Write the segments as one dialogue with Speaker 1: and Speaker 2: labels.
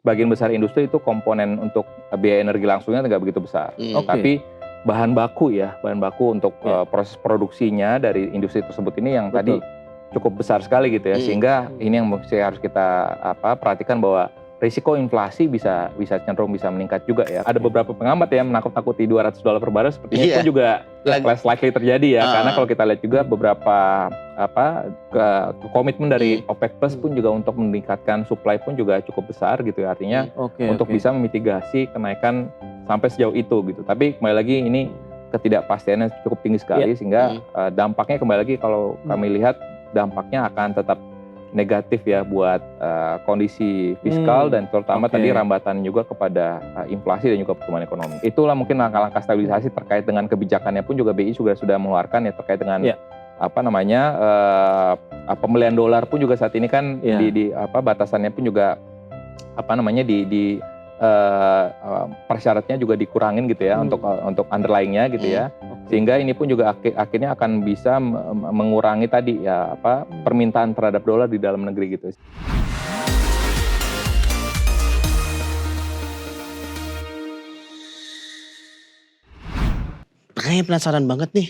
Speaker 1: sebagian besar industri itu komponen untuk biaya energi langsungnya nggak begitu besar. Tapi bahan baku untuk proses produksinya dari industri tersebut ini yang tadi cukup besar sekali gitu ya, sehingga ini yang harus kita perhatikan bahwa risiko inflasi bisa cenderung bisa meningkat juga ya. Ada beberapa pengamat ya menakut-nakuti $200 per barrel, sepertinya itu juga less likely terjadi ya, karena kalau kita lihat juga beberapa komitmen dari OPEC Plus pun juga untuk meningkatkan supply pun juga cukup besar gitu ya, artinya untuk bisa memitigasi kenaikan sampai sejauh itu gitu. Tapi kembali lagi ini ketidakpastiannya cukup tinggi sekali, sehingga dampaknya kembali lagi kalau kami lihat dampaknya akan tetap negatif ya buat kondisi fiskal dan terutama tadi rambatan juga kepada inflasi dan juga pertumbuhan ekonomi. Itulah mungkin langkah-langkah stabilisasi terkait dengan kebijakannya pun juga BI juga sudah mengeluarkan ya terkait dengan pembelian dolar pun juga saat ini kan di batasannya pun juga persyaratnya juga dikurangin gitu ya untuk underlying-nya gitu ya. Sehingga ini pun juga akhirnya akan bisa mengurangi tadi ya permintaan terhadap dolar di dalam negeri gitu.
Speaker 2: Kayaknya penasaran banget nih.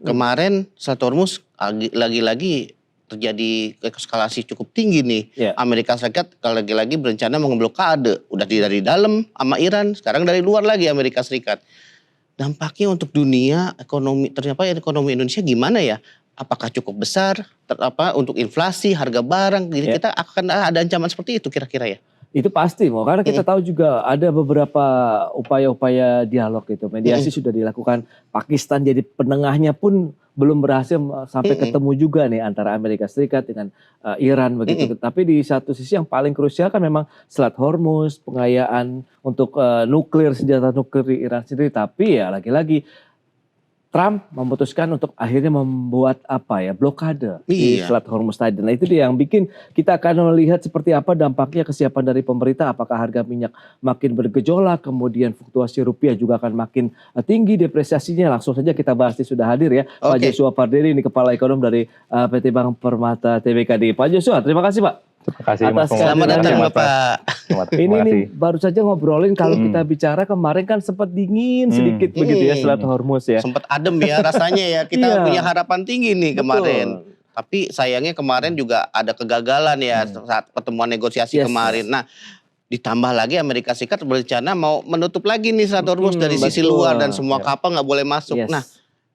Speaker 2: Kemarin Strait Hormuz lagi-lagi terjadi eskalasi cukup tinggi nih. Amerika Serikat lagi-lagi berencana memblokade. Udah dari dalam sama Iran, sekarang dari luar lagi Amerika Serikat. Dampaknya untuk dunia ekonomi, ternyata ekonomi Indonesia gimana ya? Apakah cukup besar? Untuk inflasi, harga barang, kita akan ada ancaman seperti itu kira-kira ya?
Speaker 3: Itu pasti, karena kita tahu juga ada beberapa upaya-upaya dialog itu. Mediasi sudah dilakukan, Pakistan jadi penengahnya pun belum berhasil sampai ketemu juga nih antara Amerika Serikat dengan Iran begitu. Tapi di satu sisi yang paling krusial kan memang Strait Hormuz, pengayaan untuk nuklir, senjata nuklir di Iran sendiri. Tapi ya lagi-lagi Trump memutuskan untuk akhirnya membuat blokade di Strait Hormuz tadi. Nah itu dia yang bikin kita akan melihat seperti apa dampaknya kesiapan dari pemerintah. Apakah harga minyak makin bergejolak, kemudian fluktuasi rupiah juga akan makin tinggi depresiasinya. Langsung saja kita bahas, sudah hadir ya Pak Joshua Pardede, ini Kepala Ekonom dari PT Bank Permata TBKD. Pak Joshua, terima kasih Pak.
Speaker 1: Terima kasih
Speaker 2: Mas. Selamat datang Bapak.
Speaker 3: Ini baru saja ngobrolin kalau kita bicara kemarin kan sempat dingin sedikit begitu ya Strait Hormuz ya.
Speaker 2: Sempat adem ya rasanya ya, kita punya harapan tinggi nih kemarin. Tapi sayangnya kemarin juga ada kegagalan ya saat pertemuan negosiasi kemarin. Nah ditambah lagi Amerika Serikat berencana mau menutup lagi nih Strait Hormuz dari sisi luar dan semua kapal nggak boleh masuk. Nah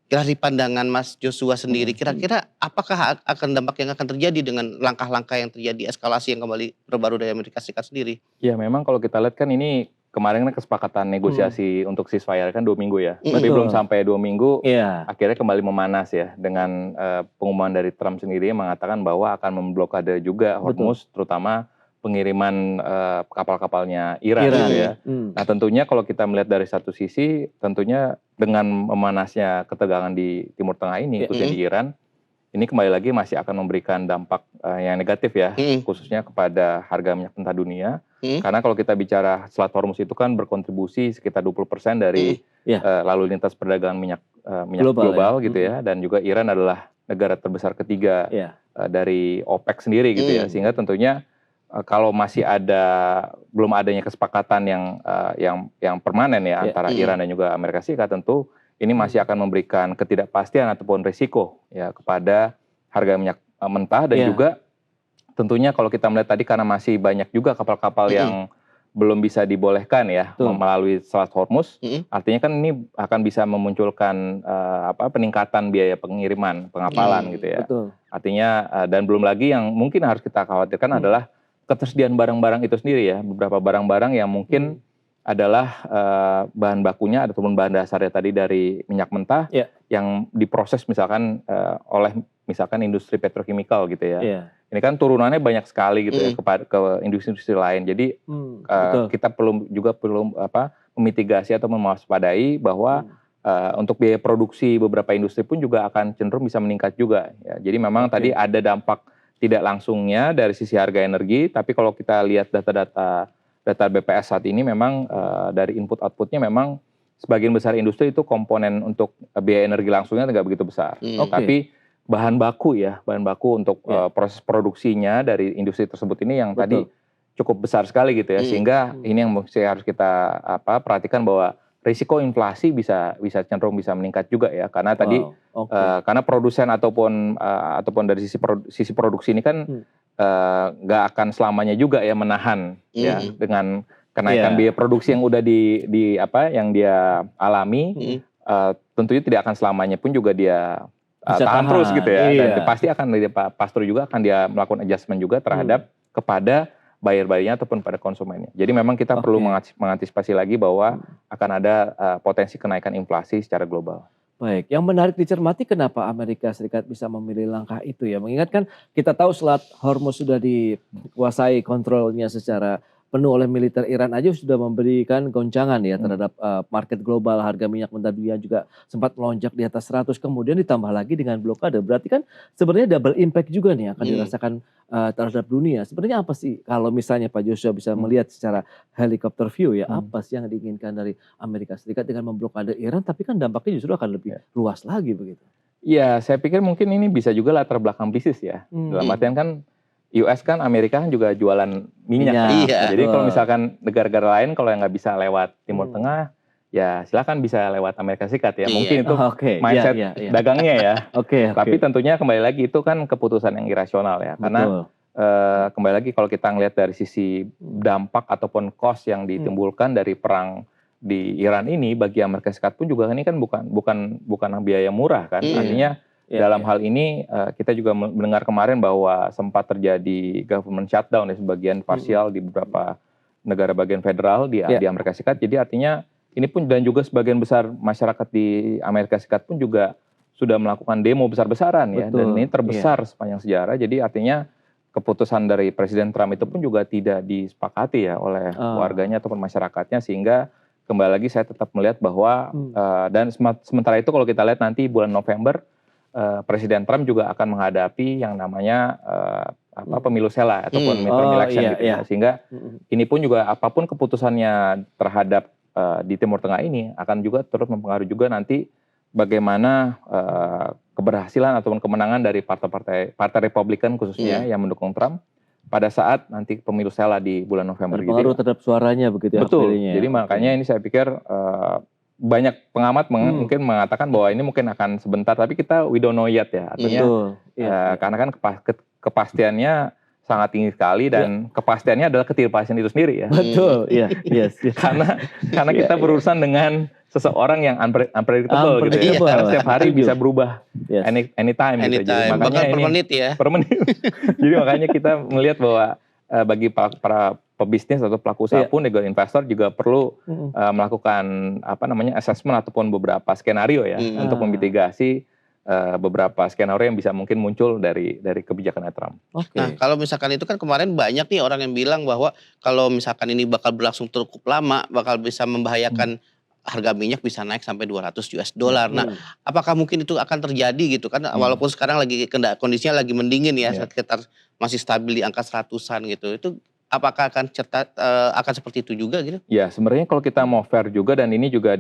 Speaker 2: dari pandangan Mas Joshua sendiri, kira-kira apakah akan dampak yang akan terjadi dengan langkah-langkah yang terjadi, eskalasi yang kembali terbaru dari Amerika Serikat sendiri?
Speaker 1: Ya memang kalau kita lihat kan ini kemarin kan kesepakatan negosiasi untuk ceasefire kan 2 minggu ya. Tapi belum sampai 2 minggu akhirnya kembali memanas ya dengan pengumuman dari Trump sendiri yang mengatakan bahwa akan memblokade juga Hormuz, terutama pengiriman kapal-kapalnya Iran gitu ya. Nah tentunya kalau kita melihat dari satu sisi, tentunya dengan memanasnya ketegangan di Timur Tengah ini, khususnya di Iran, ini kembali lagi masih akan memberikan dampak yang negatif ya, khususnya kepada harga minyak mentah dunia. Karena kalau kita bicara Strait Hormuz itu kan berkontribusi sekitar 20% dari lalu lintas perdagangan minyak global gitu ya, dan juga Iran adalah negara terbesar ketiga dari OPEC sendiri gitu ya, sehingga tentunya kalau masih belum adanya kesepakatan yang permanen ya antara Iran dan juga Amerika Serikat, tentu ini masih akan memberikan ketidakpastian ataupun risiko ya kepada harga minyak mentah dan juga tentunya kalau kita melihat tadi karena masih banyak juga kapal-kapal yang belum bisa dibolehkan ya melalui Strait Hormuz, artinya kan ini akan bisa memunculkan peningkatan biaya pengiriman, pengapalan gitu ya. Artinya dan belum lagi yang mungkin harus kita khawatirkan adalah ketersediaan barang-barang itu sendiri ya, beberapa barang-barang yang mungkin adalah bahan bakunya ataupun bahan dasarnya tadi dari minyak mentah yang diproses misalkan oleh misalkan industri petrokimikal gitu ya. Ini kan turunannya banyak sekali gitu ya ke industri-industri lain. Jadi kita perlu memitigasi atau mewaspadai bahwa untuk biaya produksi beberapa industri pun juga akan cenderung bisa meningkat juga ya. Jadi memang tadi ada dampak tidak langsungnya dari sisi harga energi, tapi kalau kita lihat data BPS saat ini memang dari input outputnya memang sebagian besar industri itu komponen untuk biaya energi langsungnya nggak begitu besar. Tapi bahan baku untuk proses produksinya dari industri tersebut ini yang tadi cukup besar sekali gitu ya, sehingga ini yang harus kita perhatikan bahwa risiko inflasi bisa cenderung bisa meningkat juga ya, karena tadi karena produsen ataupun dari sisi produksi ini kan nggak akan selamanya juga ya menahan ya dengan kenaikan biaya produksi yang udah yang dia alami, tentunya tidak akan selamanya pun juga dia tahan terus gitu ya, dan pasti akan pasti juga akan dia melakukan adjustment juga terhadap kepada buyer-buyernya ataupun pada konsumennya. Jadi memang kita perlu mengantisipasi lagi bahwa akan ada potensi kenaikan inflasi secara global.
Speaker 3: Baik, yang menarik dicermati kenapa Amerika Serikat bisa memilih langkah itu ya. Mengingatkan kita tahu Selat Hormuz sudah dikuasai kontrolnya secara penuh oleh militer Iran aja sudah memberikan goncangan ya terhadap market global, harga minyak mentah dunia juga sempat melonjak di atas 100, kemudian ditambah lagi dengan blokade. Berarti kan sebenarnya double impact juga nih akan dirasakan terhadap dunia. Sebenarnya apa sih kalau misalnya Pak Joshua bisa melihat secara helicopter view ya, apa sih yang diinginkan dari Amerika Serikat dengan memblokade Iran, tapi kan dampaknya justru akan lebih luas lagi begitu.
Speaker 1: Iya, saya pikir mungkin ini bisa juga latar belakang bisnis ya. Dalam artian kan US kan, Amerika kan juga jualan minyak kan. Jadi kalau misalkan negara-negara lain kalau yang nggak bisa lewat Timur Tengah, ya silakan bisa lewat Amerika Serikat ya. Mungkin itu mindset dagangnya ya. Tapi tentunya kembali lagi itu kan keputusan yang irasional ya. Karena kembali lagi kalau kita ngelihat dari sisi dampak ataupun cost yang ditimbulkan dari perang di Iran ini bagi Amerika Serikat pun juga ini kan bukan biaya murah kan. Artinya dalam hal ini kita juga mendengar kemarin bahwa sempat terjadi government shutdown ya, sebagian parsial di beberapa negara bagian federal di Amerika Serikat. Jadi artinya ini pun dan juga sebagian besar masyarakat di Amerika Serikat pun juga sudah melakukan demo besar-besaran ya. Dan ini terbesar sepanjang sejarah. Jadi artinya keputusan dari Presiden Trump itu pun juga tidak disepakati ya oleh warganya ataupun masyarakatnya, sehingga kembali lagi saya tetap melihat bahwa dan sementara itu kalau kita lihat nanti bulan November Presiden Trump juga akan menghadapi yang namanya pemilu sela ataupun midterm election gitu ya. Sehingga ini pun juga apapun keputusannya terhadap di Timur Tengah ini akan juga terus mempengaruhi juga nanti bagaimana keberhasilan ataupun kemenangan dari partai Republikan khususnya yang mendukung Trump pada saat nanti pemilu sela di bulan November gitu.
Speaker 3: Berpengaruh terhadap suaranya begitu ya.
Speaker 1: Betul. Jadi makanya ini saya pikir banyak pengamat mungkin mengatakan bahwa ini mungkin akan sebentar, tapi we don't know yet ya. Artinya karena kan kepastiannya sangat tinggi sekali dan kepastiannya adalah ketidakpastian itu sendiri ya.
Speaker 3: Betul, iya.
Speaker 1: Karena kita berurusan dengan seseorang yang unpredictable gitu ya. Karena setiap hari bisa berubah anytime gitu. Jadi makanya
Speaker 2: per menit ya.
Speaker 1: Per menit. Jadi makanya kita melihat bahwa bagi para pebisnis atau pelaku usaha pun juga investor juga perlu melakukan assessment ataupun beberapa skenario ya untuk memitigasi beberapa skenario yang bisa mungkin muncul dari kebijakan Trump.
Speaker 2: Nah, kalau misalkan itu kan kemarin banyak nih orang yang bilang bahwa kalau misalkan ini bakal berlangsung cukup lama, bakal bisa membahayakan harga minyak bisa naik sampai $200. Nah, apakah mungkin itu akan terjadi gitu kan? Walaupun sekarang kondisinya lagi mendingin ya, sekitar masih stabil di angka 100-an gitu. Itu apakah akan seperti itu juga gitu?
Speaker 1: Ya, sebenarnya kalau kita mau fair juga, dan ini juga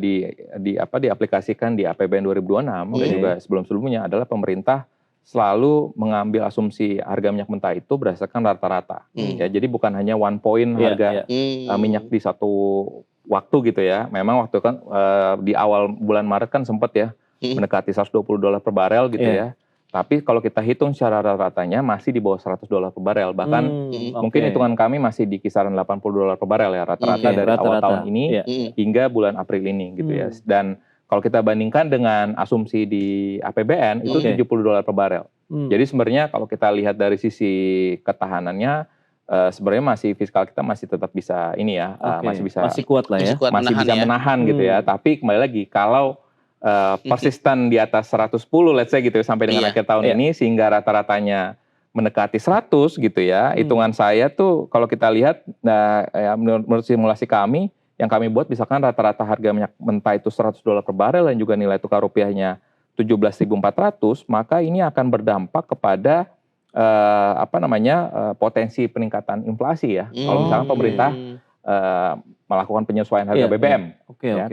Speaker 1: diaplikasikan di APBN 2026 dan juga sebelum-sebelumnya adalah pemerintah selalu mengambil asumsi harga minyak mentah itu berdasarkan rata-rata. Ya, jadi bukan hanya one point harga minyak di satu waktu gitu ya. Memang waktu kan di awal bulan Maret kan sempat ya mendekati $120 per barel gitu ya. Tapi kalau kita hitung secara rata-ratanya masih di bawah $100 per barel. Bahkan mungkin hitungan kami masih di kisaran $80 per barel ya rata-rata dari awal tahun ini hingga bulan April ini gitu ya. Dan kalau kita bandingkan dengan asumsi di APBN itu $70 per barel. Jadi sebenarnya kalau kita lihat dari sisi ketahanannya sebenarnya masih fiskal kita masih tetap bisa
Speaker 3: masih kuat lah ya.
Speaker 1: Masih bisa menahan gitu ya. Tapi kembali lagi kalau persisten di atas 110 let's say gitu ya, sampai dengan akhir tahun ini sehingga rata-ratanya mendekati 100 gitu ya. Hitungan saya tuh kalau kita lihat menurut simulasi kami yang kami buat, misalkan rata-rata harga minyak mentah itu $100 per barel dan juga nilai tukar rupiahnya 17.400, maka ini akan berdampak kepada potensi peningkatan inflasi ya. Kalau misalkan pemerintah melakukan penyesuaian harga BBM.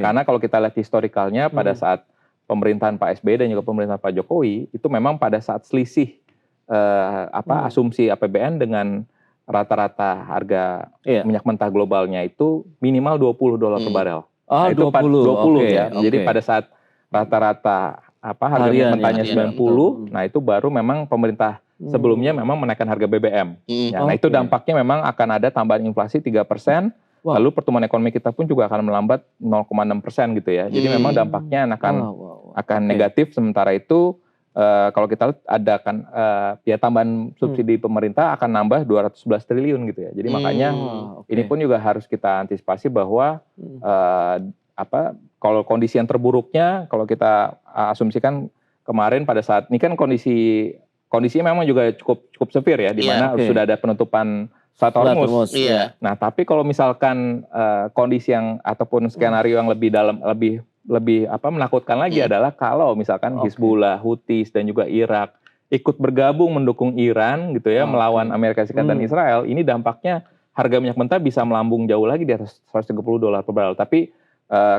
Speaker 1: Karena kalau kita lihat historikalnya pada saat pemerintahan Pak SBY dan juga pemerintahan Pak Jokowi itu memang pada saat selisih asumsi APBN dengan rata-rata harga minyak mentah globalnya itu minimal $20 per barel.
Speaker 3: Oh,
Speaker 1: Nah, itu 20 ya.
Speaker 3: Okay.
Speaker 1: Jadi pada saat rata-rata harga minyak mentahnya 90, nah itu baru memang pemerintah sebelumnya memang menaikkan harga BBM. Ya, nah itu dampaknya memang akan ada tambahan inflasi 3%. Lalu pertumbuhan ekonomi kita pun juga akan melambat 0,6% gitu ya. Jadi memang dampaknya akan negatif. Sementara itu kalau kita lihat ada kan ya tambahan subsidi pemerintah akan nambah 211 triliun gitu ya. Jadi makanya ini pun juga harus kita antisipasi bahwa kalau kondisi yang terburuknya kalau kita asumsikan kemarin pada saat ini kan kondisinya memang juga cukup severe ya, di mana sudah ada penutupan Strait Hormuz. Nah, tapi kalau misalkan kondisi yang ataupun skenario yang lebih dalam lebih menakutkan lagi adalah kalau misalkan Hizbullah, Houthis dan juga Irak ikut bergabung mendukung Iran gitu ya melawan Amerika Serikat dan Israel, ini dampaknya harga minyak mentah bisa melambung jauh lagi di atas $130 per barrel. Tapi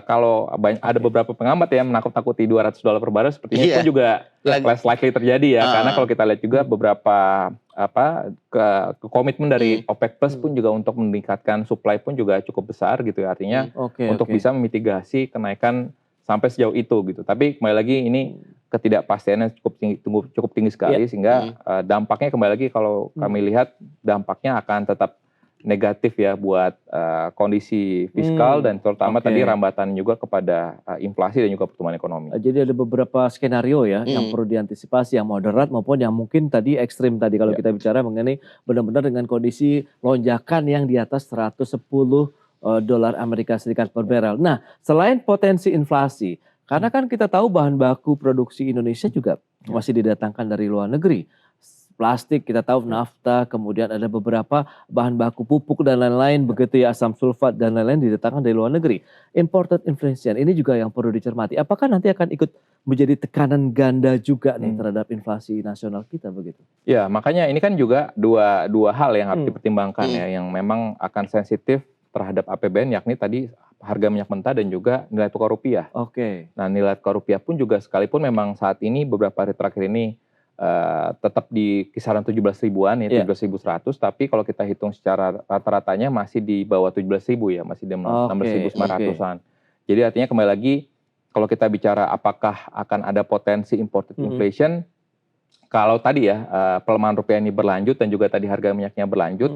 Speaker 1: kalau ada beberapa pengamat ya menakut-nakuti $200 per barrel, sepertinya itu juga less likely terjadi ya, karena kalau kita lihat juga beberapa komitmen dari OPEC Plus pun juga untuk meningkatkan supply pun juga cukup besar gitu ya, artinya untuk bisa memitigasi kenaikan sampai sejauh itu gitu. Tapi kembali lagi ini ketidakpastiannya cukup tinggi sekali sehingga dampaknya kembali lagi kalau kami lihat dampaknya akan tetap negatif ya buat kondisi fiskal dan terutama tadi rambatan juga kepada inflasi dan juga pertumbuhan ekonomi.
Speaker 3: Jadi ada beberapa skenario ya yang perlu diantisipasi, yang moderat maupun yang mungkin tadi ekstrim tadi kalau kita bicara mengenai benar-benar dengan kondisi lonjakan yang di atas $110 Amerika Serikat per barrel. Nah, selain potensi inflasi, karena kan kita tahu bahan baku produksi Indonesia juga masih didatangkan dari luar negeri. Plastik kita tahu nafta, kemudian ada beberapa bahan baku pupuk dan lain-lain begitu ya, asam sulfat dan lain-lain didatangkan dari luar negeri. Imported inflation ini juga yang perlu dicermati. Apakah nanti akan ikut menjadi tekanan ganda juga nih terhadap inflasi nasional kita begitu?
Speaker 1: Ya, makanya ini kan juga dua hal yang harus dipertimbangkan ya, yang memang akan sensitif terhadap APBN, yakni tadi harga minyak mentah dan juga nilai tukar rupiah. Nah, nilai tukar rupiah pun juga sekalipun memang saat ini beberapa hari terakhir ini tetap di kisaran 17 ribuan ya, 17.100, tapi kalau kita hitung secara rata-ratanya masih di bawah 17.000 ya, masih di 16.900-an. Jadi artinya kembali lagi kalau kita bicara apakah akan ada potensi imported inflation, kalau tadi ya pelemahan rupiah ini berlanjut dan juga tadi harga minyaknya berlanjut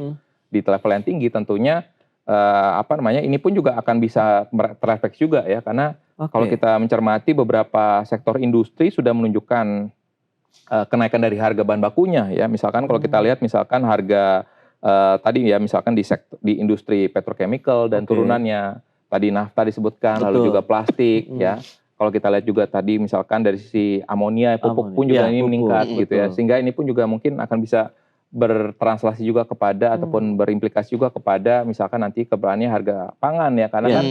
Speaker 1: di level yang tinggi, tentunya ini pun juga akan bisa terefleks juga ya, karena kalau kita mencermati beberapa sektor industri sudah menunjukkan kenaikan dari harga bahan bakunya ya. Misalkan kalau kita lihat misalkan harga tadi ya misalkan di industri petrochemical dan turunannya, tadi nafta disebutkan, lalu juga plastik ya. Kalau kita lihat juga tadi misalkan dari sisi amonia, pupuk pun juga ini meningkat gitu ya. Sehingga ini pun juga mungkin akan bisa bertranslasi juga kepada ataupun berimplikasi juga kepada misalkan nanti keberannya harga pangan ya, karena kan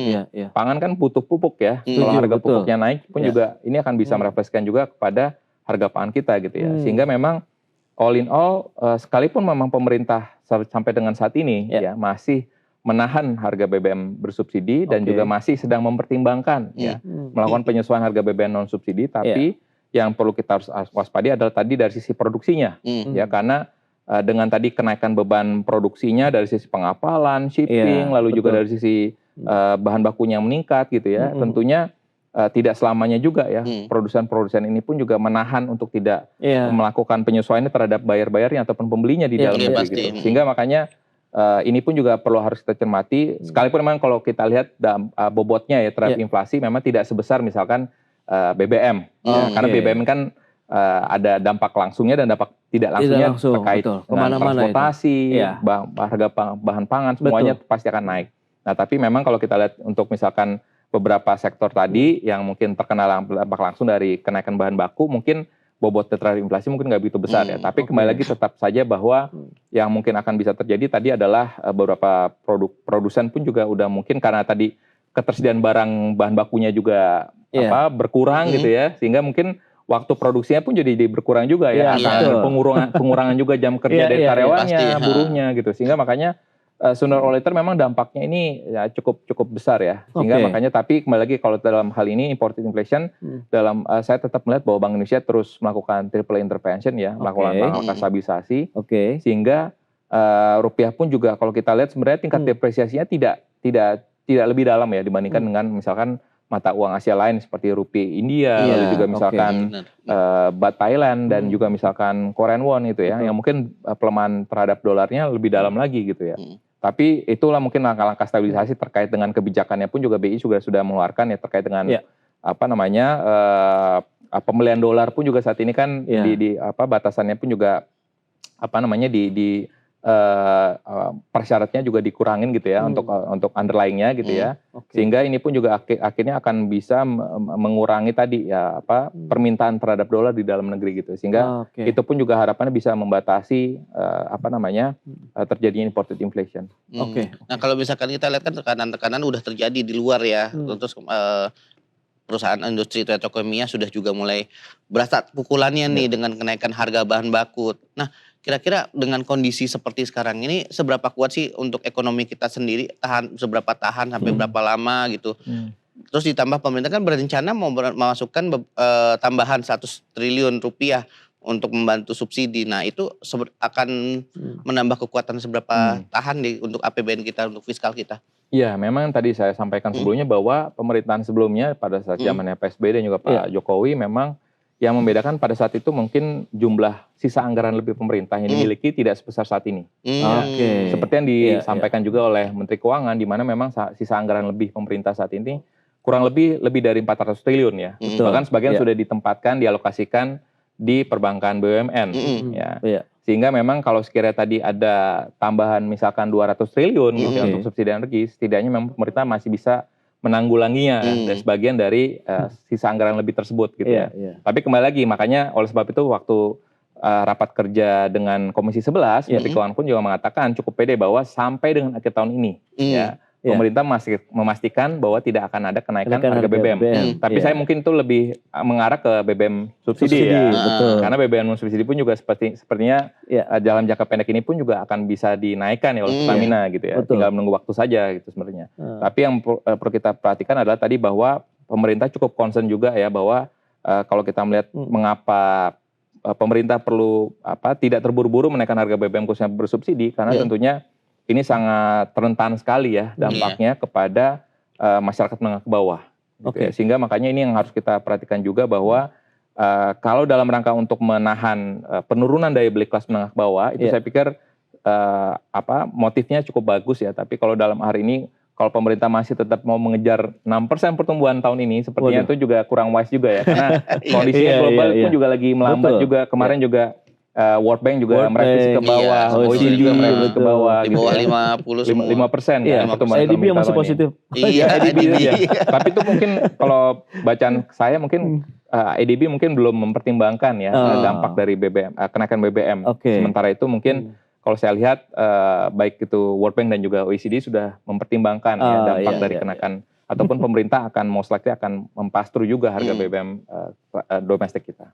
Speaker 1: pangan kan butuh pupuk ya. Kalau harga pupuknya naik pun juga ini akan bisa merefleksikan juga kepada harga pangan kita gitu ya. Sehingga memang all in all sekalipun memang pemerintah sampai dengan saat ini ya masih menahan harga BBM bersubsidi dan juga masih sedang mempertimbangkan ya melakukan penyesuaian harga BBM non subsidi, tapi yang perlu kita harus waspadi adalah tadi dari sisi produksinya ya, karena dengan tadi kenaikan beban produksinya dari sisi pengapalan, shipping, lalu juga dari sisi bahan bakunya yang meningkat gitu ya. Tentunya tidak selamanya juga ya produsen-produsen ini pun juga menahan untuk tidak melakukan penyesuaian terhadap bayar-bayarnya ataupun pembelinya di dalam negeri gitu. Sehingga makanya ini pun juga perlu harus kita cermati, sekalipun memang kalau kita lihat bobotnya ya terhadap inflasi memang tidak sebesar misalkan BBM ya, karena BBM kan ada dampak langsungnya dan dampak tidak langsungnya terkait dengan transportasi, harga bahan pangan, semuanya pasti akan naik. Nah, tapi memang kalau kita lihat untuk misalkan beberapa sektor tadi yang mungkin terkena dampak langsung dari kenaikan bahan baku, mungkin bobot terhadap inflasi mungkin nggak begitu besar ya. Tapi kembali lagi tetap saja bahwa yang mungkin akan bisa terjadi tadi adalah beberapa produsen pun juga udah mungkin karena tadi ketersediaan bahan bakunya juga berkurang gitu ya, sehingga mungkin waktu produksinya pun jadi berkurang juga ya, pengurangan juga jam kerja dari karyawannya, buruhnya gitu, sehingga makanya sooner or later memang dampaknya ini ya cukup besar ya, sehingga makanya tapi kembali lagi kalau dalam hal ini imported inflation saya tetap melihat bahwa Bank Indonesia terus melakukan triple intervention ya, melakukan langkah stabilisasi sehingga rupiah pun juga kalau kita lihat sebenarnya tingkat depresiasinya tidak lebih dalam ya dibandingkan dengan misalkan mata uang Asia lain seperti rupiah India, lalu juga misalkan baht Thailand dan juga misalkan Korean won gitu ya, yang mungkin pelemahan terhadap dolarnya lebih dalam lagi gitu ya. Tapi itulah mungkin langkah-langkah stabilisasi terkait dengan kebijakannya pun juga BI juga sudah mengeluarkan ya terkait dengan pembelian dolar pun juga saat ini kan di batasannya pun juga persyaratnya juga dikurangin gitu ya untuk underlying-nya gitu ya. Sehingga ini pun juga akhirnya akan bisa mengurangi tadi ya permintaan terhadap dolar di dalam negeri gitu. Sehingga itu pun juga harapannya bisa membatasi terjadinya imported inflation.
Speaker 2: Nah, kalau misalkan kita lihat kan tekanan-tekanan udah terjadi di luar ya. Terus perusahaan industri petrokimia sudah juga mulai berasa pukulannya nih dengan kenaikan harga bahan baku. Nah, kira-kira dengan kondisi seperti sekarang ini seberapa kuat sih untuk ekonomi kita sendiri, seberapa tahan sampai berapa lama gitu. Terus ditambah pemerintah kan berencana mau memasukkan tambahan 100 triliun rupiah untuk membantu subsidi. Nah, itu akan menambah kekuatan seberapa tahan untuk APBN kita, untuk fiskal kita.
Speaker 1: Iya, memang tadi saya sampaikan sebelumnya bahwa pemerintahan sebelumnya pada saat zamannya PSBY dan juga Pak Jokowi memang yang membedakan pada saat itu mungkin jumlah sisa anggaran lebih pemerintah yang dimiliki tidak sebesar saat ini. Seperti yang disampaikan juga oleh Menteri Keuangan, di mana memang sisa anggaran lebih pemerintah saat ini kurang lebih dari 400 triliun ya. Bahkan sebagian sudah ditempatkan, dialokasikan di perbankan BUMN. Sehingga memang kalau sekiranya tadi ada tambahan misalkan 200 triliun gitu ya, untuk subsidi energi, setidaknya memang pemerintah masih bisa menanggulanginya dan sebagian dari sisa anggaran lebih tersebut gitu ya. Tapi kembali lagi, makanya oleh sebab itu waktu rapat kerja dengan Komisi 11, Menteri Keuangan pun juga mengatakan cukup pede bahwa sampai dengan akhir tahun ini pemerintah masih memastikan bahwa tidak akan ada kenaikan harga BBM. Tapi saya mungkin itu lebih mengarah ke BBM subsidi ya. Karena BBM subsidi pun juga sepertinya dalam jangka pendek ini pun juga akan bisa dinaikkan ya oleh Pertamina gitu ya. Tinggal menunggu waktu saja gitu sebenarnya. Tapi yang perlu kita perhatikan adalah tadi bahwa pemerintah cukup concern juga ya bahwa kalau kita melihat mengapa pemerintah perlu tidak terburu-buru menaikkan harga BBM khususnya bersubsidi, karena tentunya ini sangat rentan sekali ya dampaknya kepada masyarakat menengah ke bawah. Gitu ya. Sehingga makanya ini yang harus kita perhatikan juga bahwa kalau dalam rangka untuk menahan penurunan daya beli kelas menengah ke bawah, itu saya pikir motifnya cukup bagus ya. Tapi kalau dalam hari ini, kalau pemerintah masih tetap mau mengejar 6% pertumbuhan tahun ini, sepertinya itu juga kurang wise juga ya. Karena kondisinya global pun juga lagi melambat juga. Kemarin juga World Bank juga merevisi ke bawah, OECD juga merevisi ke bawah.
Speaker 2: Di bawah
Speaker 1: 5% ya.
Speaker 3: ADB yang masih positif.
Speaker 2: Iya, ADB.
Speaker 1: Tapi itu mungkin kalau bacaan saya mungkin ADB mungkin belum mempertimbangkan ya dampak dari BBM, kenaikan BBM. Sementara itu mungkin kalau saya lihat baik itu World Bank dan juga OECD sudah mempertimbangkan ya dampak dari kenaikan ataupun pemerintah akan most likely akan mempastru juga harga BBM domestik kita.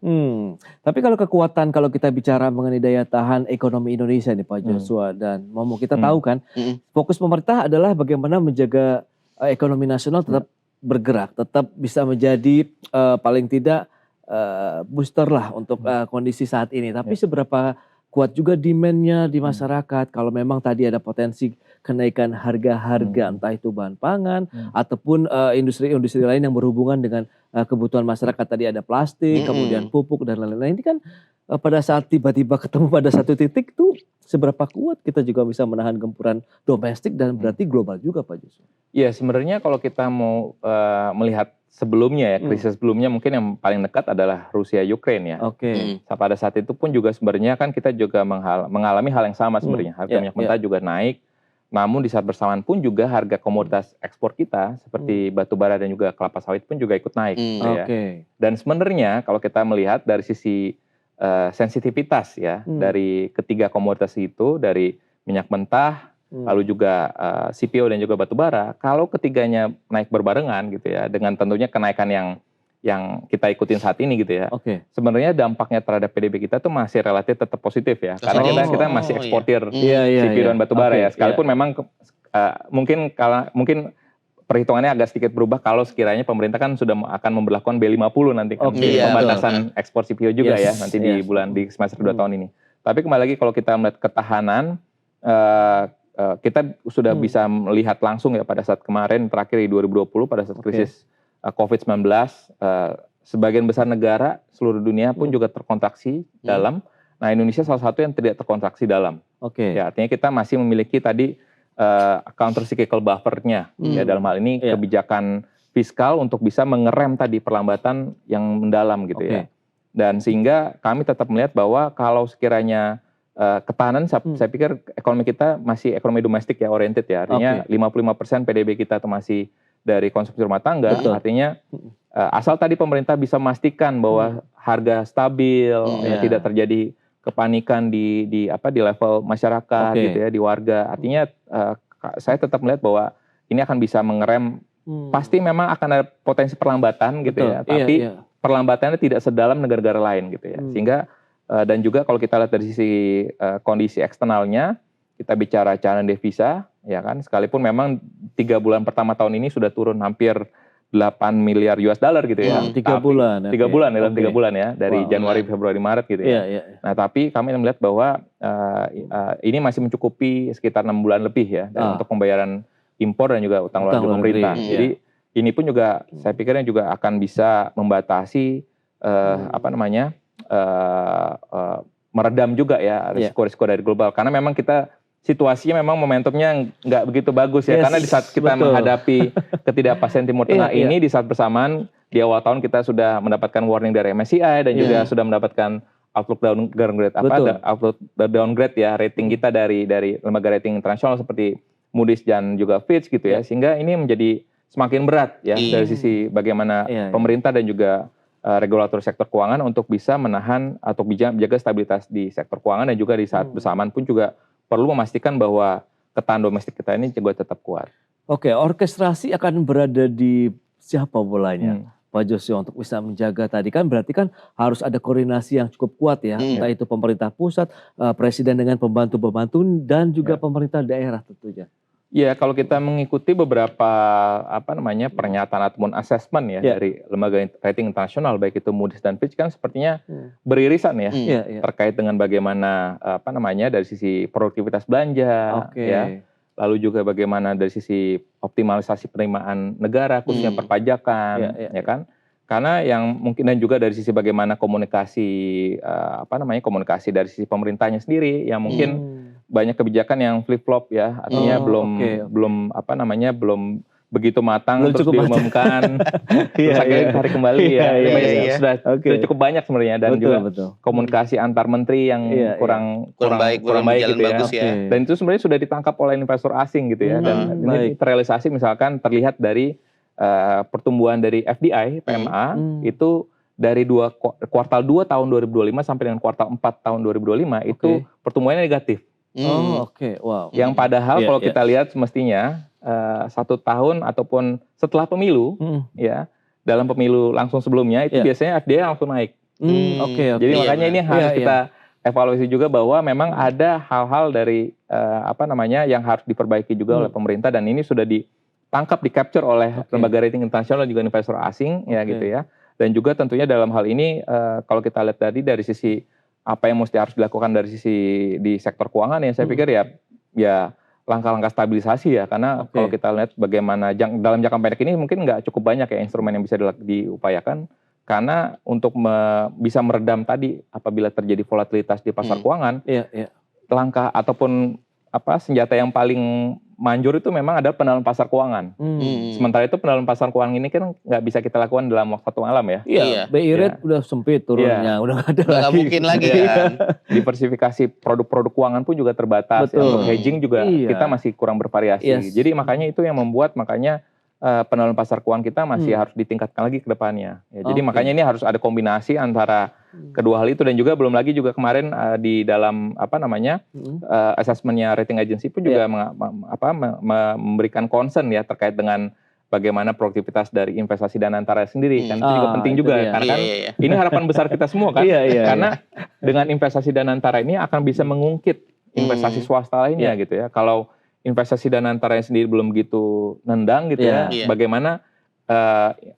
Speaker 3: Tapi kalau kekuatan, kalau kita bicara mengenai daya tahan ekonomi Indonesia nih Pak Joshua dan Momo, kita tahu kan fokus pemerintah adalah bagaimana menjaga ekonomi nasional tetap bergerak, tetap bisa menjadi paling tidak booster lah untuk kondisi saat ini. Tapi seberapa kuat juga demand-nya di masyarakat kalau memang tadi ada potensi kenaikan harga-harga entah itu bahan pangan ataupun industri-industri lain yang berhubungan dengan kebutuhan masyarakat, tadi ada plastik, kemudian pupuk dan lain-lain. Ini kan pada saat tiba-tiba ketemu pada satu titik tuh seberapa kuat kita juga bisa menahan gempuran domestik dan berarti global juga Pak Joshua.
Speaker 1: Iya, sebenarnya kalau kita mau melihat sebelumnya ya, krisis sebelumnya mungkin yang paling dekat adalah Rusia Ukraine ya. Pada saat itu pun juga sebenarnya kan kita juga mengalami hal yang sama sebenarnya. Harga minyak mentah juga naik. Namun di saat bersamaan pun juga harga komoditas ekspor kita seperti batu bara dan juga kelapa sawit pun juga ikut naik. Gitu ya. Dan sebenarnya kalau kita melihat dari sisi sensitivitas ya dari ketiga komoditas itu, dari minyak mentah, lalu juga CPO dan juga batu bara, kalau ketiganya naik berbarengan gitu ya, dengan tentunya kenaikan yang kita ikutin saat ini gitu ya. Sebenarnya dampaknya terhadap PDB kita tuh masih relatif tetap positif ya, karena kita masih eksportir CPO dan batu bara ya. Sekalipun memang mungkin perhitungannya agak sedikit berubah kalau sekiranya pemerintah kan sudah akan memberlakukan B50 nanti kan, pembatasan ekspor CPO juga ya nanti di semester 2 tahun ini. Tapi kembali lagi kalau kita melihat ketahanan kita sudah bisa melihat langsung ya pada saat kemarin terakhir di 2020 pada saat krisis COVID-19, sebagian besar negara seluruh dunia pun juga terkontraksi dalam. Nah, Indonesia salah satu yang tidak terkontraksi dalam. Ya, artinya kita masih memiliki tadi counter cyclical buffer-nya. Ya, dalam hal ini kebijakan fiskal untuk bisa mengerem tadi perlambatan yang mendalam gitu ya. Dan sehingga kami tetap melihat bahwa kalau sekiranya ketahanan, saya pikir ekonomi kita masih ekonomi domestik ya oriented ya. Artinya 55% PDB kita itu masih dari konsumsi rumah tangga. Artinya asal tadi pemerintah bisa memastikan bahwa harga stabil, ya, tidak terjadi kepanikan di level masyarakat gitu ya, di warga. Artinya saya tetap melihat bahwa ini akan bisa mengerem. Pasti memang akan ada potensi perlambatan gitu ya. Tapi perlambatannya tidak sedalam negara-negara lain gitu ya. Sehingga dan juga kalau kita lihat dari sisi kondisi eksternalnya, kita bicara cadangan devisa, ya kan, sekalipun memang 3 bulan pertama tahun ini sudah turun hampir 8 miliar US dollar gitu ya.
Speaker 3: 3 bulan.
Speaker 1: 3 bulan dalam 3 bulan ya, dari Januari, Februari, Maret gitu ya. Nah, tapi kami melihat bahwa ini masih mencukupi sekitar 6 bulan lebih ya untuk pembayaran impor dan juga utang luar negeri pemerintah. Jadi ini pun juga saya pikirnya juga akan bisa membatasi meredam juga ya risiko-risiko dari global, karena memang kita situasinya memang momentumnya nggak begitu bagus ya, karena di saat kita menghadapi ketidakpastian Timur Tengah ini, di saat bersamaan di awal tahun kita sudah mendapatkan warning dari MSCI dan juga sudah mendapatkan outlook downgrade ya rating kita dari lembaga rating internasional seperti Moody's dan juga Fitch gitu ya, sehingga ini menjadi semakin berat ya dari sisi bagaimana pemerintah dan juga regulator sektor keuangan untuk bisa menahan atau menjaga stabilitas di sektor keuangan, dan juga di saat bersamaan pun juga perlu memastikan bahwa ketahanan domestik kita ini juga tetap kuat.
Speaker 3: Orkestrasi akan berada di siapa bolanya, Pak Joshua, untuk bisa menjaga tadi kan, berarti kan harus ada koordinasi yang cukup kuat ya, entah itu pemerintah pusat, presiden dengan pembantu-pembantu dan juga pemerintah daerah tentunya.
Speaker 1: Ya, kalau kita mengikuti beberapa pernyataan ataupun asesmen ya dari lembaga rating internasional baik itu Moody's dan Fitch kan sepertinya beririsan ya terkait dengan bagaimana dari sisi produktivitas belanja ya, lalu juga bagaimana dari sisi optimalisasi penerimaan negara khususnya perpajakan ya kan. Karena yang mungkin, dan juga dari sisi bagaimana komunikasi komunikasi dari sisi pemerintahnya sendiri yang mungkin banyak kebijakan yang flip flop ya, artinya belum begitu matang, belum terus diumumkan terus akhirnya ditarik kembali sudah cukup banyak sebenarnya, dan juga komunikasi antar menteri yang kurang baik gitu ya. Dan itu sebenarnya sudah ditangkap oleh investor asing gitu ya, dan ini terrealisasi misalkan terlihat dari pertumbuhan dari FDI PMA itu dari kuartal 2 tahun 2025 sampai dengan kuartal 4 tahun 2025 itu pertumbuhannya negatif. Yang padahal kalau kita lihat semestinya 1 tahun ataupun setelah pemilu ya, dalam pemilu langsung sebelumnya itu biasanya FDI langsung naik. Jadi makanya ini harus kita evaluasi juga bahwa memang ada hal-hal dari yang harus diperbaiki juga oleh pemerintah, dan ini sudah ditangkap, di-capture oleh lembaga rating internasional dan juga investor asing ya gitu ya. Dan juga tentunya dalam hal ini kalau kita lihat tadi dari sisi apa yang harus dilakukan dari sisi di sektor keuangan ya, saya pikir ya langkah-langkah stabilisasi ya, karena kalau kita lihat bagaimana dalam jangka pendek ini mungkin nggak cukup banyak ya instrumen yang bisa diupayakan, karena untuk bisa meredam tadi apabila terjadi volatilitas di pasar keuangan, langkah ataupun senjata yang paling manjur itu memang ada pendalam pasar keuangan. Sementara itu pendalam pasar keuangan ini kan nggak bisa kita lakukan dalam waktu 1 malam ya.
Speaker 3: BI rate udah sempit turunnya, udah nggak ada lagi.
Speaker 2: Nggak mungkin lagi kan.
Speaker 1: Diversifikasi produk-produk keuangan pun juga terbatas. Untuk hedging juga kita masih kurang bervariasi. Jadi makanya itu yang membuat pendalam pasar keuangan kita masih harus ditingkatkan lagi ke depannya. Ya, jadi makanya ini harus ada kombinasi antara kedua hal itu, dan juga belum lagi juga kemarin di dalam asesmennya rating agency pun juga memberikan concern ya terkait dengan bagaimana produktivitas dari investasi Danantara sendiri kan, itu juga penting juga karena kan ini harapan besar kita semua kan, karena dengan investasi Danantara ini akan bisa mengungkit investasi swasta lainnya gitu ya. Kalau investasi Danantara sendiri belum begitu nendang gitu bagaimana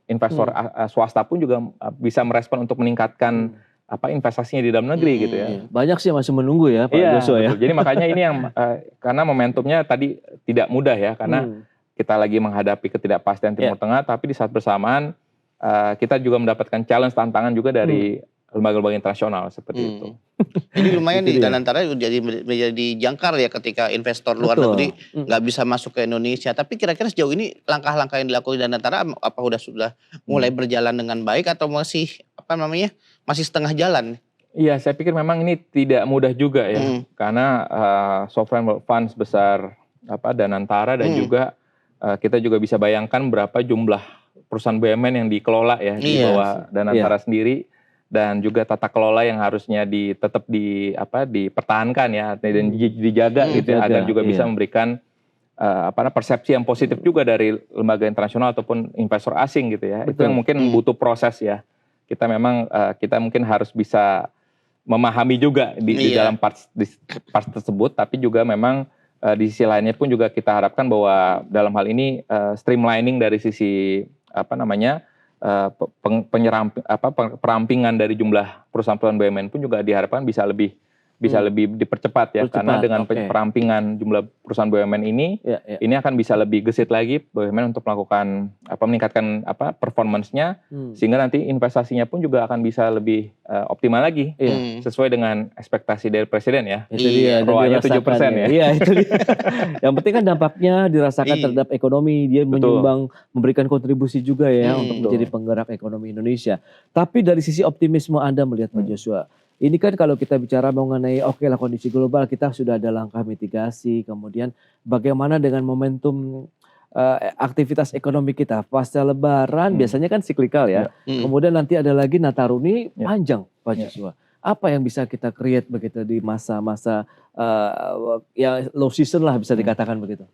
Speaker 1: investor swasta pun juga bisa merespon untuk meningkatkan investasinya di dalam negeri gitu ya.
Speaker 3: Banyak sih yang masih menunggu ya Pak Joshua ya.
Speaker 1: Jadi makanya ini yang karena momentumnya tadi tidak mudah ya, karena kita lagi menghadapi ketidakpastian Timur Tengah, tapi di saat bersamaan kita juga mendapatkan challenge tantangan juga dari lembaga-lembaga internasional seperti itu.
Speaker 2: Jadi lumayan di Danantara menjadi jangkar ya ketika investor luar negeri nggak bisa masuk ke Indonesia. Tapi kira-kira sejauh ini langkah-langkah yang dilakukan di Danantara apa sudah mulai berjalan dengan baik atau masih masih setengah jalan?
Speaker 1: Iya, saya pikir memang ini tidak mudah juga ya, karena sovereign wealth funds besar Danantara dan juga kita juga bisa bayangkan berapa jumlah perusahaan BUMN yang dikelola ya di bawah Danantara sendiri. Dan juga tata kelola yang harusnya tetap dipertahankan ya dan dijaga gitu ya, agar juga bisa memberikan persepsi yang positif juga dari lembaga internasional ataupun investor asing gitu ya. Itu yang mungkin butuh proses ya. Kita mungkin harus bisa memahami juga di dalam part tersebut, tapi juga memang di sisi lainnya pun juga kita harapkan bahwa dalam hal ini streamlining dari sisi perampingan dari jumlah perusahaan-perusahaan BUMN pun juga diharapkan bisa lebih dipercepat ya, karena dengan perampingan jumlah perusahaan BUMN ini akan bisa lebih gesit lagi BUMN untuk melakukan meningkatkan performance-nya, sehingga nanti investasinya pun juga akan bisa lebih optimal lagi sesuai dengan ekspektasi dari presiden ya.
Speaker 3: Itu dia,
Speaker 1: ROA-nya 7% ya.
Speaker 3: Iya, itu dia. Yang penting kan dampaknya dirasakan terhadap ekonomi, dia menyumbang, memberikan kontribusi juga ya untuk menjadi penggerak ekonomi Indonesia. Tapi dari sisi optimisme Anda melihat Pak Joshua, ini kan kalau kita bicara mengenai kondisi global, kita sudah ada langkah mitigasi, kemudian bagaimana dengan momentum aktivitas ekonomi kita pasca Lebaran, biasanya kan siklikal ya. Kemudian nanti ada lagi Nataru, ini panjang Pak Joshua. Apa yang bisa kita create begitu di masa-masa low season lah bisa dikatakan begitu?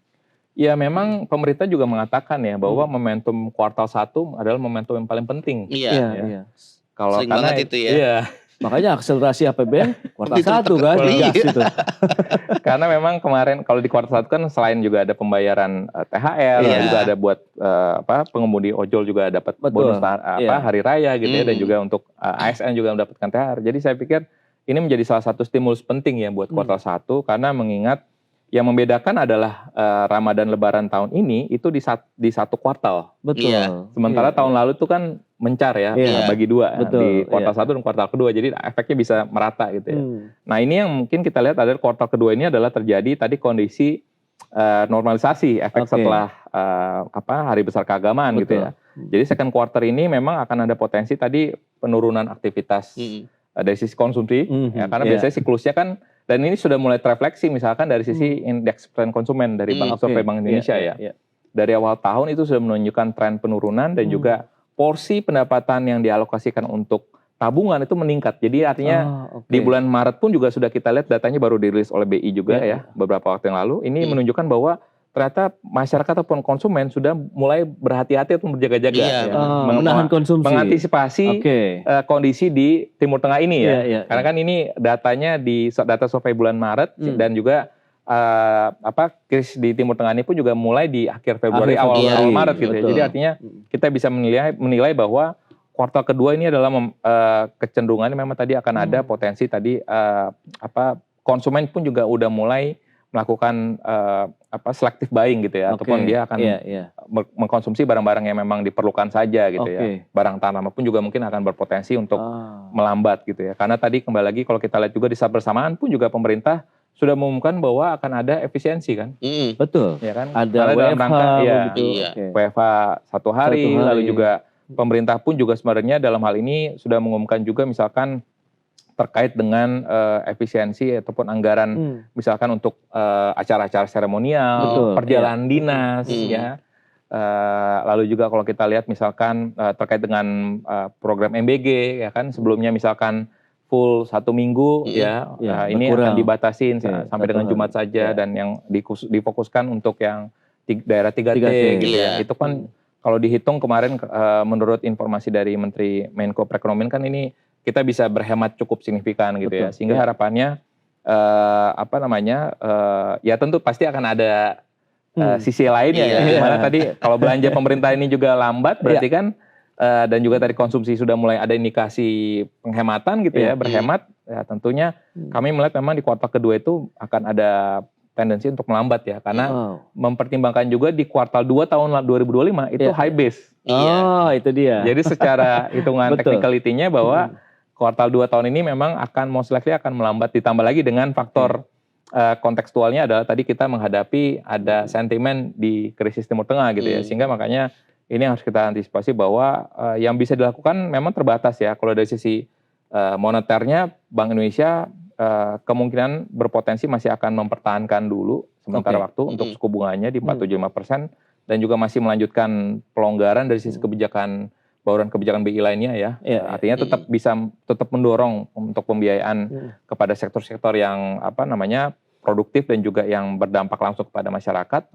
Speaker 1: Ya memang pemerintah juga mengatakan ya bahwa momentum kuartal 1 adalah momentum yang paling penting.
Speaker 3: Iya.
Speaker 2: Kalau karena itu ya.
Speaker 1: Iya.
Speaker 3: Makanya akselerasi APBN kuartal 1 kan, gas itu.
Speaker 1: Karena memang kemarin kalau di kuartal 1 kan selain juga ada pembayaran THR, juga ada buat pengemudi ojol juga dapat bonus hari raya gitu ya, dan juga untuk ASN juga mendapatkan THR. Jadi saya pikir ini menjadi salah satu stimulus penting ya buat kuartal 1, karena mengingat yang membedakan adalah Ramadan Lebaran tahun ini itu di satu kuartal.
Speaker 3: Betul.
Speaker 1: Sementara tahun lalu tuh kan mencar ya, bagi dua. Di kuartal 1 dan kuartal kedua. Jadi efeknya bisa merata gitu ya. Nah ini yang mungkin kita lihat adalah kuartal kedua ini adalah terjadi tadi kondisi normalisasi efek setelah hari besar keagamaan gitu ya. Jadi second quarter ini memang akan ada potensi tadi penurunan aktivitas dari sisi konsumsi, ya, karena biasanya siklusnya kan, dan ini sudah mulai terefleksi misalkan dari sisi indeks tren konsumen dari Survei Bank Indonesia ya. Dari awal tahun itu sudah menunjukkan tren penurunan dan juga porsi pendapatan yang dialokasikan untuk tabungan itu meningkat. Jadi artinya di bulan Maret pun juga sudah kita lihat datanya baru dirilis oleh BI juga ya beberapa waktu yang lalu. Ini menunjukkan bahwa ternyata masyarakat ataupun konsumen sudah mulai berhati-hati atau berjaga-jaga,
Speaker 3: menahan konsumsi,
Speaker 1: mengantisipasi kondisi di Timur Tengah ini ya. Karena kan ini datanya di data survei bulan Maret dan juga krisis di Timur Tengah ini pun juga mulai di akhir Februari awal Maret gitu ya. Jadi artinya kita bisa menilai bahwa kuartal kedua ini adalah kecenderungannya memang tadi akan ada potensi tadi konsumen pun juga udah mulai melakukan selective buying gitu ya, ataupun dia akan mengkonsumsi barang-barang yang memang diperlukan saja gitu ya. Barang tanah pun juga mungkin akan berpotensi untuk melambat gitu ya. Karena tadi kembali lagi kalau kita lihat juga di saat bersamaan pun juga pemerintah sudah mengumumkan bahwa akan ada efisiensi kan.
Speaker 3: Betul.
Speaker 1: Ya kan?
Speaker 3: Ada WFH,
Speaker 1: WFH 1 hari, lalu juga pemerintah pun juga sebenarnya dalam hal ini sudah mengumumkan juga misalkan terkait dengan efisiensi ataupun anggaran misalkan untuk acara-acara seremonial, perjalanan dinas ya. Lalu juga kalau kita lihat misalkan terkait dengan program MBG ya kan, sebelumnya misalkan full 1 minggu ini akan dibatasin sampai dengan Jumat saja dan yang difokuskan untuk yang daerah 3T gitu ya. Itu kan kalau dihitung kemarin menurut informasi dari Menteri Menko Perekonomian kan ini kita bisa berhemat cukup signifikan gitu ya, sehingga harapannya ya tentu pasti akan ada sisi lainnya ya, dimana tadi kalau belanja pemerintah ini juga lambat berarti kan dan juga tadi konsumsi sudah mulai ada indikasi penghematan gitu ya, berhemat, ya tentunya kami melihat memang di kuartal kedua itu akan ada tendensi untuk melambat ya, karena mempertimbangkan juga di kuartal 2 tahun 2025 itu high base.
Speaker 3: Oh, itu dia.
Speaker 1: Jadi secara hitungan technicality-nya bahwa kuartal 2 tahun ini memang akan most likely akan melambat, ditambah lagi dengan faktor kontekstualnya adalah tadi kita menghadapi ada sentimen di krisis Timur Tengah gitu ya, sehingga makanya ini harus kita antisipasi bahwa yang bisa dilakukan memang terbatas ya. Kalau dari sisi moneternya, Bank Indonesia kemungkinan berpotensi masih akan mempertahankan dulu sementara waktu untuk suku bunganya di 4,75% dan juga masih melanjutkan pelonggaran dari sisi kebijakan bauran kebijakan BI lainnya ya. Artinya tetap mendorong untuk pembiayaan kepada sektor-sektor yang produktif dan juga yang berdampak langsung kepada masyarakat.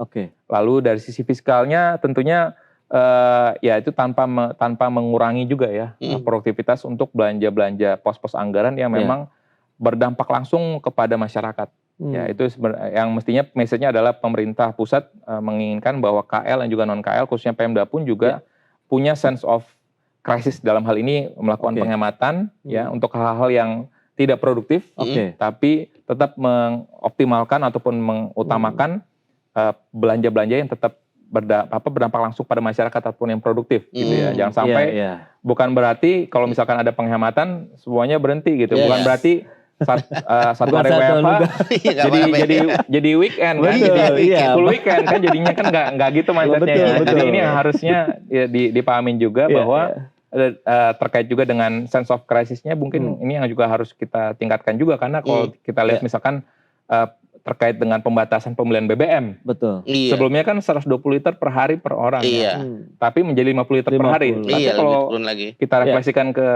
Speaker 1: Lalu dari sisi fiskalnya tentunya ya itu tanpa mengurangi juga ya produktivitas untuk belanja pos-pos anggaran yang memang berdampak langsung kepada masyarakat. Ya itu yang mestinya message-nya adalah pemerintah pusat menginginkan bahwa KL dan juga non KL khususnya Pemda pun juga punya sense of crisis dalam hal ini, melakukan penghematan ya untuk hal-hal yang tidak produktif, tapi tetap mengoptimalkan ataupun mengutamakan belanja-belanja yang tetap berdampak langsung pada masyarakat ataupun yang produktif gitu ya. Jangan sampai bukan berarti kalau misalkan ada penghematan semuanya berhenti gitu. Bukan berarti satu hari WFH jadi weekend kan, jadi full weekend kan, jadinya kan nggak gitu mindsetnya ya. Jadi ini harusnya ya dipahamin juga bahwa terkait juga dengan sense of crisis-nya mungkin ini yang juga harus kita tingkatkan juga, karena kalau kita lihat misalkan terkait dengan pembatasan pembelian BBM. Sebelumnya kan 120 liter per hari per orang ya. Tapi menjadi 50 liter per hari. Tapi kalau kita refleksikan ke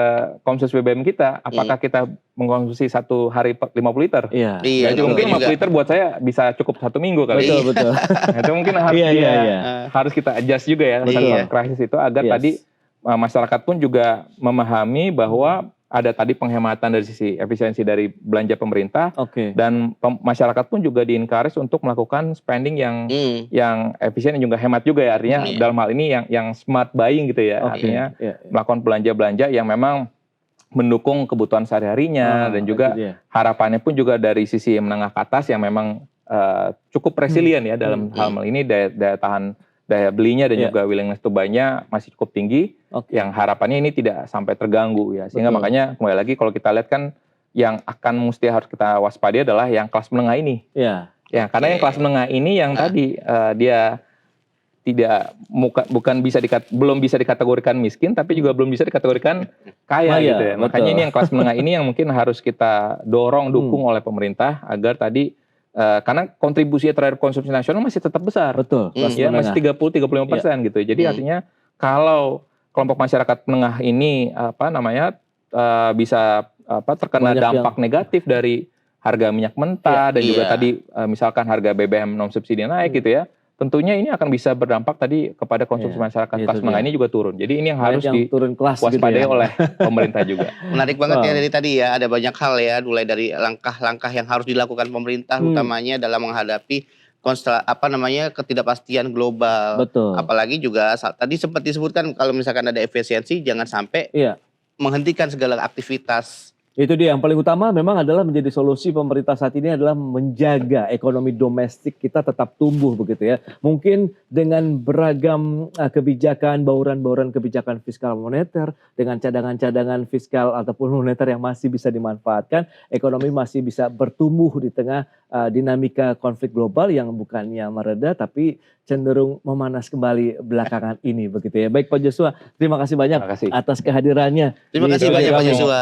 Speaker 1: konsumsi BBM kita, apakah kita mengkonsumsi satu hari 50 liter? Jadi mungkin 50 liter buat saya bisa cukup 1 minggu kali.
Speaker 3: Betul.
Speaker 1: Itu mungkin harus kita adjust juga ya sense of crisis itu, agar tadi masyarakat pun juga memahami bahwa ada tadi penghematan dari sisi efisiensi dari belanja pemerintah, dan masyarakat pun juga di-encourage untuk melakukan spending yang efisien dan juga hemat juga ya, artinya dalam hal ini yang smart buying gitu ya, artinya melakukan belanja-belanja yang memang mendukung kebutuhan sehari-harinya, dan juga harapannya pun juga dari sisi menengah ke atas yang memang cukup resilient ya dalam hal ini, daya belinya dan juga willingness to buy-nya masih cukup tinggi, yang harapannya ini tidak sampai terganggu ya, sehingga makanya kembali lagi kalau kita lihat kan yang akan mesti harus kita waspadai adalah yang kelas menengah ini. Ya, karena yang kelas menengah ini yang tadi dia tidak belum bisa dikategorikan miskin, tapi juga belum bisa dikategorikan kaya gitu ya. Makanya ini yang kelas menengah ini yang mungkin harus kita dukung oleh pemerintah agar tadi karena kontribusi terhadap konsumsi nasional masih tetap besar. Ya, masih 30-35% gitu. Jadi artinya kalau kelompok masyarakat menengah ini bisa terkena dampak negatif dari harga minyak mentah dan juga tadi misalkan harga BBM non subsidi naik gitu ya. Tentunya ini akan bisa berdampak tadi kepada konsumsi masyarakat kelas menengah ini juga turun. Jadi ini yang harus diwaspadai oleh pemerintah juga.
Speaker 2: Menarik banget ya dari tadi ya, ada banyak hal ya, mulai dari langkah-langkah yang harus dilakukan pemerintah utamanya dalam menghadapi ketidakpastian global. Apalagi juga tadi sempat disebutkan kalau misalkan ada efisiensi jangan sampai menghentikan segala aktivitas.
Speaker 3: Itu dia yang paling utama memang adalah menjadi solusi pemerintah saat ini adalah menjaga ekonomi domestik kita tetap tumbuh begitu ya. Mungkin dengan beragam kebijakan, bauran-bauran kebijakan fiskal moneter, dengan cadangan-cadangan fiskal ataupun moneter yang masih bisa dimanfaatkan, ekonomi masih bisa bertumbuh di tengah dinamika konflik global yang bukannya mereda tapi cenderung memanas kembali belakangan ini begitu ya. Baik Pak Joshua, terima kasih banyak atas kehadirannya.
Speaker 2: Terima kasih banyak Pak Joshua.